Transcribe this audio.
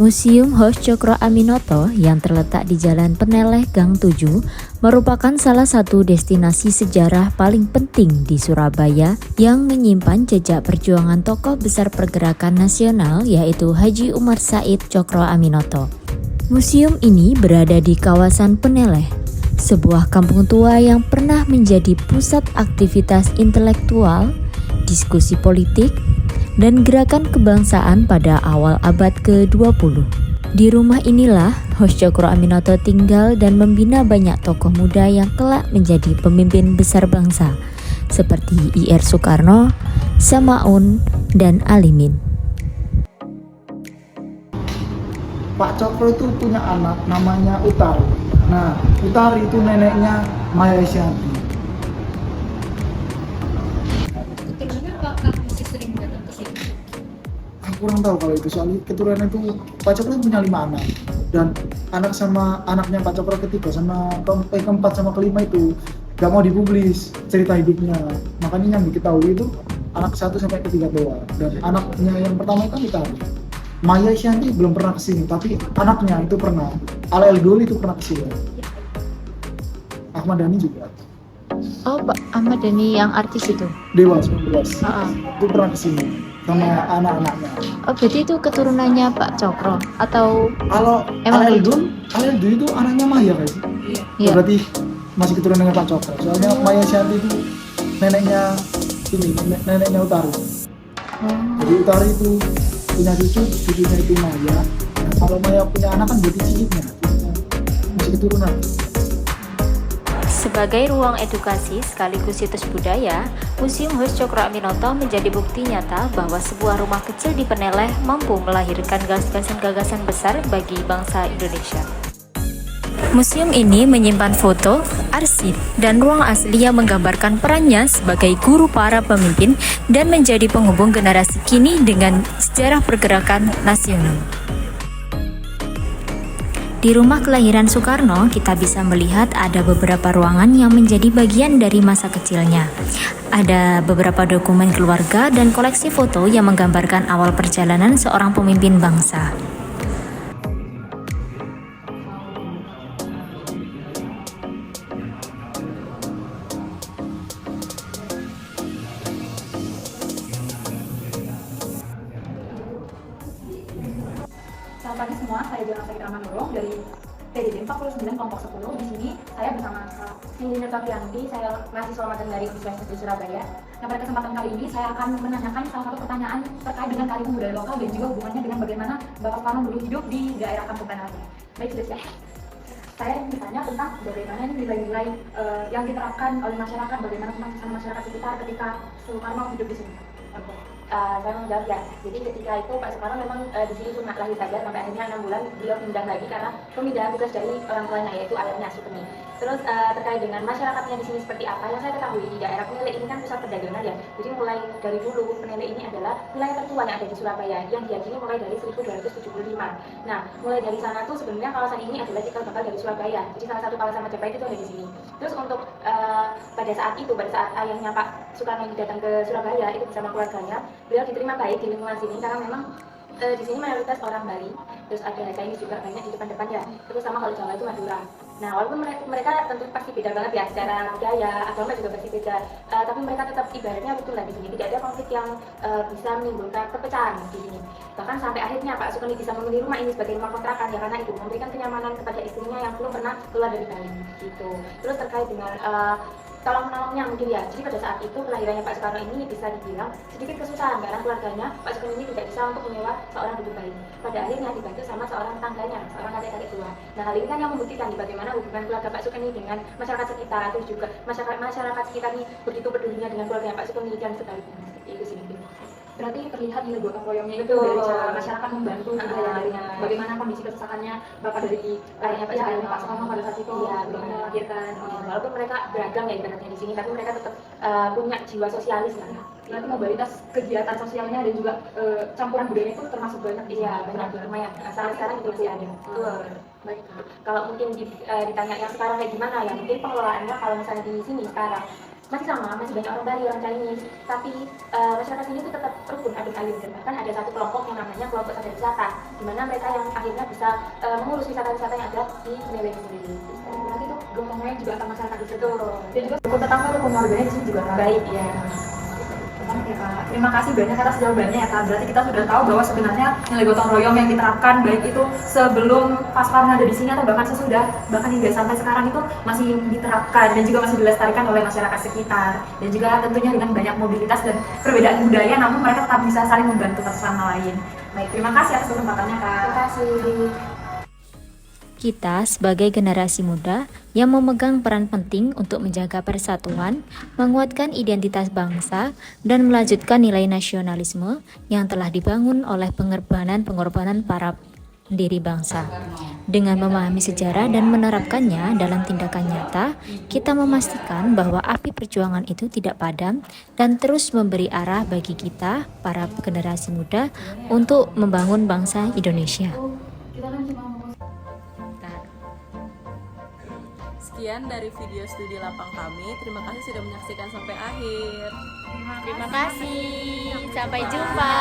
Museum Hos Cokro Aminoto yang terletak di Jalan Peneleh Gang 7 merupakan salah satu destinasi sejarah paling penting di Surabaya yang menyimpan jejak perjuangan tokoh besar pergerakan nasional yaitu Haji Umar Said Cokro Aminoto. Museum ini berada di kawasan Peneleh, sebuah kampung tua yang pernah menjadi pusat aktivitas intelektual, diskusi politik, dan gerakan kebangsaan pada awal abad ke-20. Di rumah inilah Hos Cokro Aminoto tinggal dan membina banyak tokoh muda yang kelak menjadi pemimpin besar bangsa, seperti Ir Soekarno, Samaun, dan Alimin. Pak Cokro itu punya anak namanya Utari. Nah, Utari itu neneknya Maya Estianty. Keturunannya apakah masih sering datang ke sini? Aku kurang tahu kalau itu, soalnya keturunan itu Pak Cokro punya 5 anak, dan anak sama anaknya Pak Cokro ketiga sama keempat sama kelima itu gak mau dipublis cerita hidupnya, makanya yang diketahui itu anak 1 sampai ketiga doang, dan anaknya yang pertama itu Utari. Maya Estianty belum pernah kesini, tapi anaknya itu pernah. Al Doli itu pernah kesini. Ahmad Dhani juga. Oh, Pak Ahmad Dhani yang artis itu? Dewa 19. Itu pernah kesini sama anak-anaknya. Oh, berarti itu keturunannya Pak Cokro atau Kalau emang Al lucu? Doli itu anaknya Maya kan sih? Iya. Berarti masih keturunannya Pak Cokro. Soalnya Maya Estianty itu neneknya neneknya Utari. Jadi Utari itu punya cucunya itu Maya. Nah, kalau Maya punya anak kan berarti cicitnya masih keturunan. Sebagai ruang edukasi sekaligus situs budaya, Museum Hos Cokro Aminoto menjadi bukti nyata bahwa sebuah rumah kecil di Peneleh mampu melahirkan gagasan-gagasan besar bagi bangsa Indonesia. Museum ini menyimpan foto, arsip, dan ruang asli yang menggambarkan perannya sebagai guru para pemimpin dan menjadi penghubung generasi kini dengan sejarah pergerakan nasional. Di rumah kelahiran Soekarno, kita bisa melihat ada beberapa ruangan yang menjadi bagian dari masa kecilnya. Ada beberapa dokumen keluarga dan koleksi foto yang menggambarkan awal perjalanan seorang pemimpin bangsa. Selamat pagi semua, saya Jonas Sakit Amanullah dari PDD 49 kelompok 10. Di sini saya bersama Kak Silina Tafianti, saya mahasiswa magang dari Universitas di Surabaya. Nah, pada kesempatan kali ini saya akan menanyakan salah satu pertanyaan terkait dengan kearifan budaya lokal dan juga hubungannya dengan bagaimana Bapak Soekarno dulu hidup di daerah Kampung Peneleh. Baik, sudah siap. Saya ingin bertanya tentang bagaimana nilai-nilai yang diterapkan oleh masyarakat, bagaimana kesan masyarakat sekitar ketika Soekarno hidup di sini. Saya mau jawab ya. Jadi ketika itu Pak Soekarno memang di sini cuma lahir saja, sampai akhirnya 6 bulan beliau pindah lagi karena pemindahan tugas dari orang tuanya, yaitu ayahnya Sukeni. Terus terkait dengan masyarakatnya di sini seperti apa, yang saya ketahui di daerah Peneleh ini kan pusat perdagangan ya. Jadi mulai dari dulu Peneleh ini adalah wilayah tertua yang ada di Surabaya, yang diyakini mulai dari 1275. Nah, mulai dari sana tuh sebenarnya kawasan ini adalah cikal bakal dari Surabaya. Jadi salah satu kawasan Majapahit itu ada di sini. Terus untuk pada saat ayahnya Pak Soekarno ini datang ke Surabaya itu bersama keluarganya, beliau diterima baik di lingkungan sini karena memang di sini mayoritas orang Bali, terus ada Chinese juga banyak di depan ya, terus sama kalau Jawa itu Madura. Nah, walaupun mereka tentu pasti beda banget ya secara budaya, agama juga pasti beda, tapi mereka tetap ibaratnya betul lah di sini, tidak ada konflik yang bisa menimbulkan perpecahan di sini. Bahkan sampai akhirnya Pak Sukeni bisa memilih rumah ini sebagai rumah kontrakan ya karena itu memberikan kenyamanan kepada istrinya yang belum pernah keluar dari Bali gitu. Terus terkait dengan tolong-menolongnya mungkin ya. Jadi pada saat itu kelahirannya Pak Soekarno ini bisa dibilang sedikit kesusahan karena keluarganya Pak Soekarno ini tidak bisa untuk menyewa seorang duduk bayi. Pada akhirnya dibantu sama seorang tangganya, seorang kakek-kakek tua. Nah, hal ini kan yang membuktikan bagaimana hubungan keluarga Pak Soekarno dengan masyarakat sekitar, terus juga masyarakat sekitar ini begitu pedulinya dengan keluarga Pak Soekarno dan sebaliknya. Seperti itu sih mungkin. Berarti terlihat ini gotong royongnya itu dari cara masyarakat membantu bagaimana kondisi kesusahannya Bapak dari ayahnya Pak Soekarno pada saat itu melahirkan. Walaupun mereka beragam ya ibaratnya di sini, tapi mereka tetap punya jiwa sosialis lah. Berarti mobilitas kegiatan sosialnya dan juga campuran budaya itu termasuk banyak. Iya, banyak lumayan. Sampai sekarang itu masih ada. Baik. Kalau mungkin ditanya yang sekarang kayak gimana ya, mungkin pengelolaannya kalau misalnya di sini sekarang masih sama, masih banyak orang Bali, orang Chinese, tapi masyarakat sini tuh tetap rukun adik ayun, dan bahkan ada satu kelompok yang namanya kelompok sadar wisata, di mana mereka yang akhirnya bisa mengurus wisata-wisata yang ada di Semeru itu sendiri. Nanti tuh gotong-royong juga antar masyarakat di situ, dan juga rukun tetangga, rukun warganya di sini juga baik ya. Ya, Kak. Terima kasih banyak atas jawabannya ya Kak. Berarti kita sudah tahu bahwa sebenarnya nilai gotong royong yang diterapkan baik itu sebelum Pasparan ada di sini atau bahkan sesudah, bahkan hingga sampai sekarang itu masih diterapkan dan juga masih dilestarikan oleh masyarakat sekitar, dan juga tentunya dengan banyak mobilitas dan perbedaan budaya, namun mereka tetap bisa saling membantu satu sama lain. Baik, terima kasih atas kesempatannya Kak. Terima kasih. Kita sebagai generasi muda yang memegang peran penting untuk menjaga persatuan, menguatkan identitas bangsa, dan melanjutkan nilai nasionalisme yang telah dibangun oleh pengorbanan-pengorbanan para pendiri bangsa. Dengan memahami sejarah dan menerapkannya dalam tindakan nyata, kita memastikan bahwa api perjuangan itu tidak padam dan terus memberi arah bagi kita, para generasi muda, untuk membangun bangsa Indonesia. Sekian dari video studi lapang kami. Terima kasih sudah menyaksikan sampai akhir. Terima kasih. Sampai jumpa.